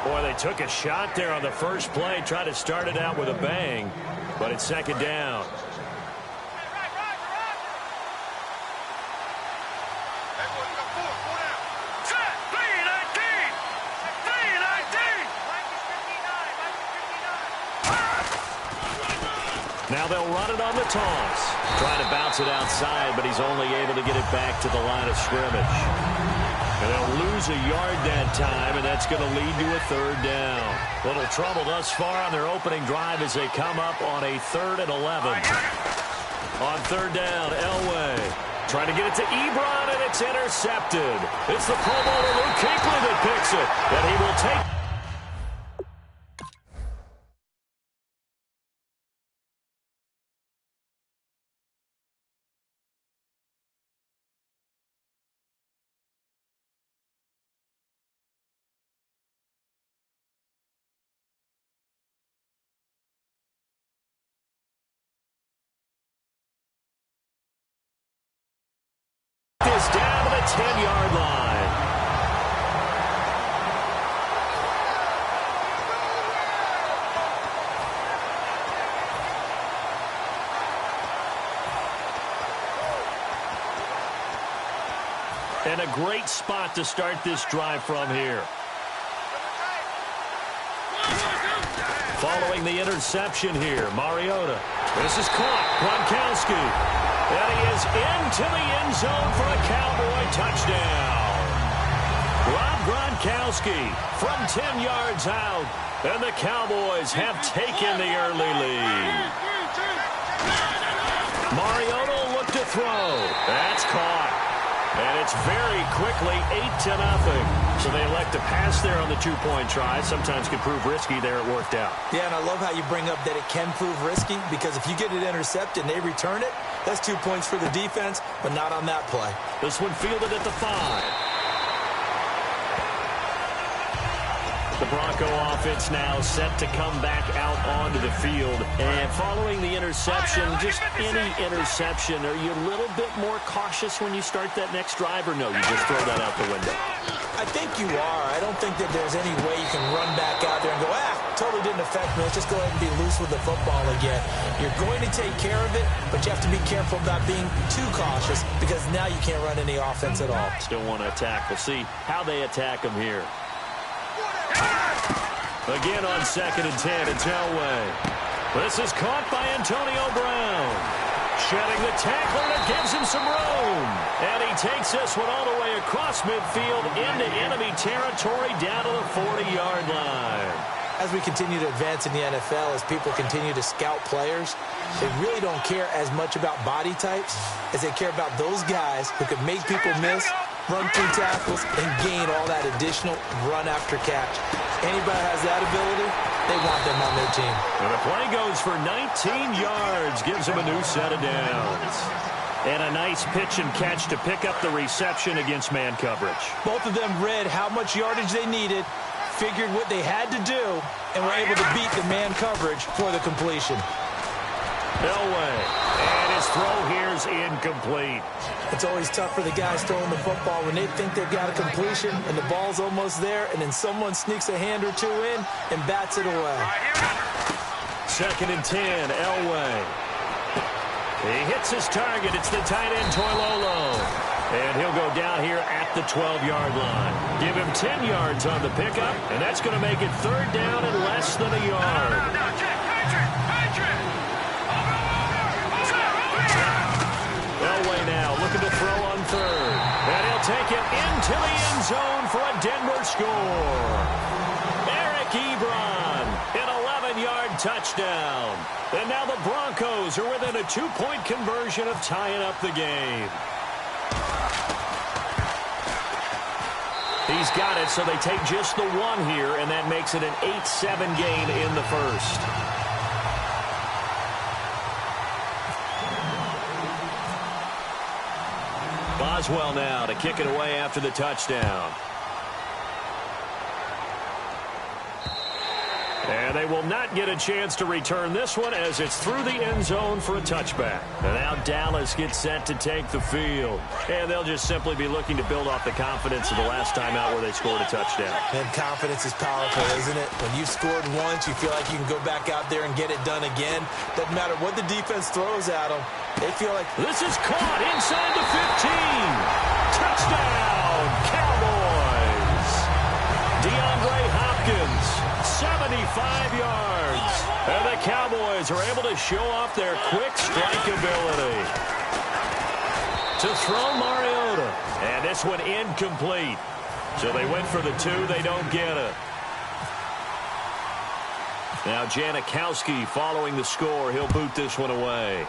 Speaker 1: Boy, they took a shot there on the first play, tried to start it out with a bang, but it's second down. Now they'll run it on the toss. Trying to bounce it outside, but he's only able to get it back to the line of scrimmage. And they'll lose a yard that time, and that's going to lead to a third down. Little trouble thus far on their opening drive as they come up on a 3rd and 11. On third down, Elway trying to get it to Ebron, and it's intercepted. It's the Pro Bowler Luke Kuechly that picks it, and he will take. This down to the 10-yard line. And a great spot to start this drive from here. Following the interception here, Mariota. This is caught. Gronkowski. And he is into the end zone for a Cowboy touchdown. Rob Gronkowski from 10 yards out. And the Cowboys have taken the early lead. Mariota will look to throw. That's caught. And it's very quickly 8-0. So they elect to pass there on the two-point try. Sometimes can prove risky. There it worked out.
Speaker 2: Yeah, and I love how you bring up that it can prove risky, because if you get it intercepted and they return it, that's 2 points for the defense, but not on that play.
Speaker 1: This one fielded at the 5. The Bronco offense now set to come back out onto the field. And following the interception, just any interception, are you a little bit more cautious when you start that next drive, or no, you just throw that out the window?
Speaker 2: I think you are. I don't think that there's any way you can run back out there and go, totally didn't affect me. Let's just go ahead and be loose with the football again. You're going to take care of it, but you have to be careful about being too cautious, because now you can't run any offense at all.
Speaker 1: Still want to attack. We'll see how they attack them here. Again on 2nd and 10, it's Elway. This is caught by Antonio Brown. Shedding the tackler, and it gives him some room. And he takes this one all the way across midfield into enemy territory down to the 40-yard line.
Speaker 2: As we continue to advance in the NFL, as people continue to scout players, they really don't care as much about body types as they care about those guys who can make people miss, run through tackles, and gain all that additional run after catch. Anybody has that ability, they want them on their team.
Speaker 1: And the play goes for 19 yards, gives him a new set of downs. And a nice pitch and catch to pick up the reception against man coverage.
Speaker 2: Both of them read how much yardage they needed, figured what they had to do, and were able to beat the man coverage for the completion.
Speaker 1: Elway, and his throw here's incomplete.
Speaker 2: It's always tough for the guys throwing the football when they think they've got a completion and the ball's almost there, and then someone sneaks a hand or two in and bats it away.
Speaker 1: 2nd and 10, Elway. He hits his target. It's the tight end, Toilolo. And he'll go down here at the 12-yard line. Give him 10 yards on the pickup, and that's going to make it 3rd down and less than a yard. Elway now looking to throw on 3rd. And he'll take it into the end zone for a Denver score. Eric Ebron, an 11-yard touchdown. And now the Broncos are within a 2-point conversion of tying up the game. He's got it, so they take just the 1 here, and that makes it an 8-7 game in the first. Boswell now to kick it away after the touchdown. And they will not get a chance to return this one as it's through the end zone for a touchback. And now Dallas gets set to take the field. And they'll just simply be looking to build off the confidence of the last time out where they scored a touchdown.
Speaker 2: And confidence is powerful, isn't it? When you've scored once, you feel like you can go back out there and get it done again. Doesn't matter what the defense throws at them. They feel like...
Speaker 1: This is caught inside the 15. Touchdown, Cowboys. DeAndre Hopkins, 75 yards. And the Cowboys are able to show off their quick strike ability. To throw Mariota. And this one incomplete. So they went for the 2. They don't get it. Now Janikowski following the score. He'll boot this one away.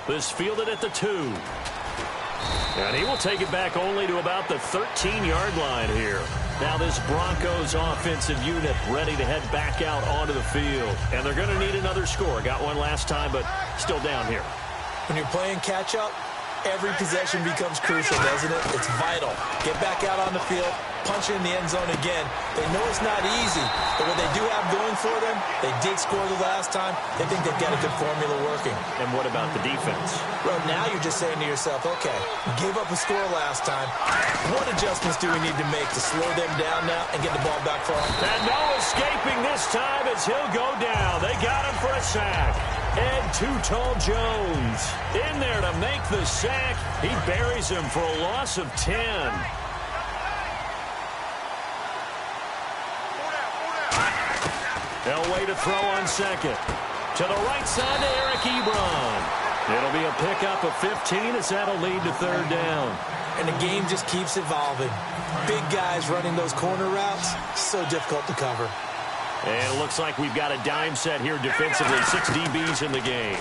Speaker 1: This fielded at the 2. And he will take it back only to about the 13-yard line here. Now this Broncos offensive unit ready to head back out onto the field. And they're going to need another score. Got one last time, but still down here.
Speaker 2: When you're playing catch-up, every possession becomes crucial, doesn't it? It's vital. Get back out on the field, punch it in the end zone again. They know it's not easy, but what they do have going for them, they did score the last time. They think they've got a good formula working.
Speaker 1: And what about the defense?
Speaker 2: Well, now you're just saying to yourself, okay, gave up a score last time. What adjustments do we need to make to slow them down now and get the ball back for them?
Speaker 1: And no escaping this time as he'll go down. They got him for a sack. And Too Tall Jones in there to make the sack. He buries him for a loss of 10. They'll wait to throw on second. To the right side to Eric Ebron. It'll be a pickup of 15 as that'll lead to third down.
Speaker 2: And the game just keeps evolving. Big guys running those corner routes, so difficult to cover.
Speaker 1: And it looks like we've got a dime set here defensively. 6 DBs in the game.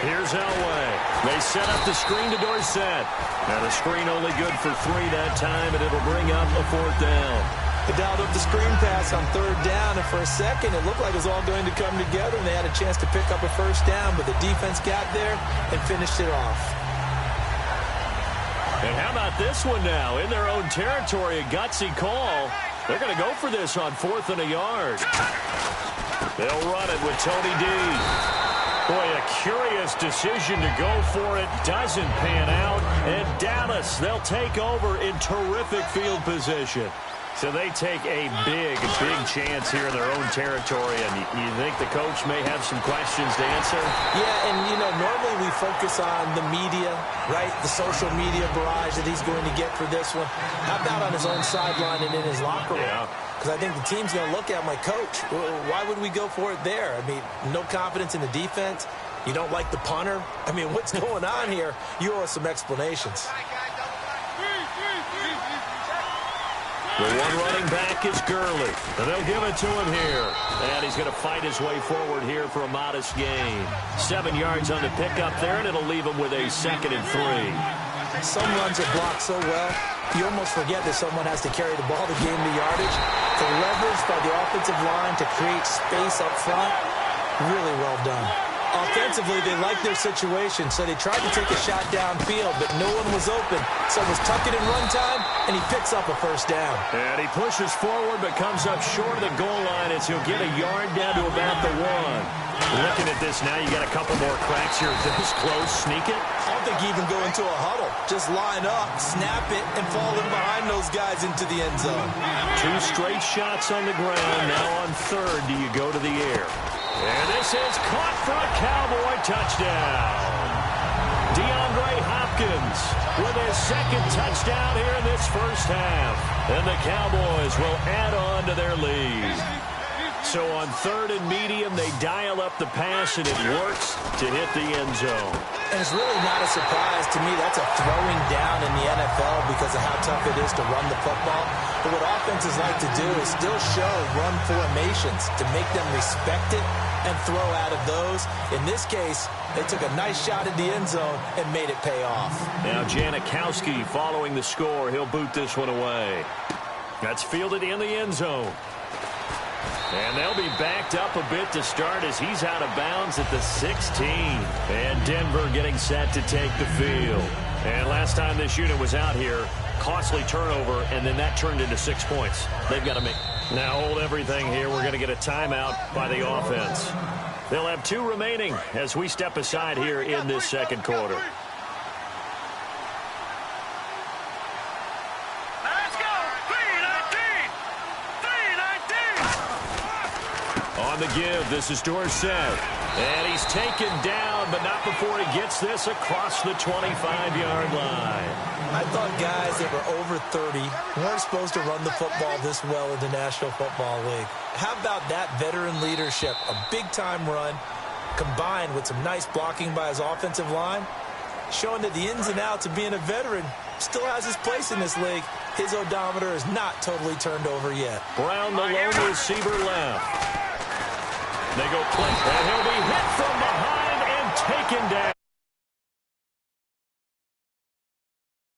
Speaker 1: Here's Elway. They set up the screen to Dorsett. Now the screen only good for 3 that time, and it'll bring up a 4th down.
Speaker 2: They dialed up the screen pass on 3rd down, and for a second it looked like it was all going to come together, and they had a chance to pick up a 1st down, but the defense got there and finished it off.
Speaker 1: And how about this one now? In their own territory, a gutsy call. They're going to go for this on 4th and a yard. They'll run it with Tony D. Boy, a curious decision to go for it. Doesn't pan out. And Dallas, they'll take over in terrific field position. So they take a big chance here in their own territory. And you think the coach may have some questions to answer?
Speaker 2: Yeah, and, you know, normally we focus on the media, right? The social media barrage that he's going to get for this one. How about on his own sideline and in his locker room? Because I think the team's going to look at my coach. Why would we go for it there? I mean, no confidence in the defense. You don't like the punter. I mean, what's going on here? You owe us some explanations.
Speaker 1: The one running back is Gurley, and they'll give it to him here. And he's going to fight his way forward here for a modest gain. 7 yards on the pickup there, and it'll leave him with a 2nd and 3.
Speaker 2: Some runs are blocked so well, you almost forget that someone has to carry the ball to gain the yardage. The leverage by the offensive line to create space up front, really well done. Offensively, they liked their situation, so they tried to take a shot downfield, but no one was open. So it was tuck it in run time, and he picks up a 1st down.
Speaker 1: And he pushes forward, but comes up short of the goal line as he'll get a yard down to about the 1. Looking at this now, you got a couple more cracks here. This close, sneak it?
Speaker 2: I don't think you even go into a huddle. Just line up, snap it, and fall in behind those guys into the end zone.
Speaker 1: 2 straight shots on the ground. Now on 3rd, do you go to the air? And this is caught for a Cowboy touchdown. DeAndre Hopkins with his 2nd touchdown here in this first half. And the Cowboys will add on to their lead. So on 3rd and medium, they dial up the pass, and it works to hit the end zone.
Speaker 2: And it's really not a surprise to me. That's a throwing down in the NFL because of how tough it is to run the football. But what offenses like to do is still show run formations to make them respect it and throw out of those. In this case, they took a nice shot at the end zone and made it pay off.
Speaker 1: Now Janikowski following the score. He'll boot this one away. That's fielded in the end zone. And they'll be backed up a bit to start as he's out of bounds at the 16. And Denver getting set to take the field. And last time this unit was out here, costly turnover, and then that turned into 6 points. They've got to make... Now hold everything here. We're going to get a timeout by the offense. They'll have 2 remaining as we step aside here in this 2nd quarter. On the give, this is Dorsett. And he's taken down, but not before he gets this across the 25-yard line.
Speaker 2: I thought guys that were over 30 weren't supposed to run the football this well in the National Football League. How about that veteran leadership? A big-time run combined with some nice blocking by his offensive line, showing that the ins and outs of being a veteran still has his place in this league. His odometer is not totally turned over yet.
Speaker 1: Brown, the lone receiver, left. They go play, and he'll be hit from behind and taken down.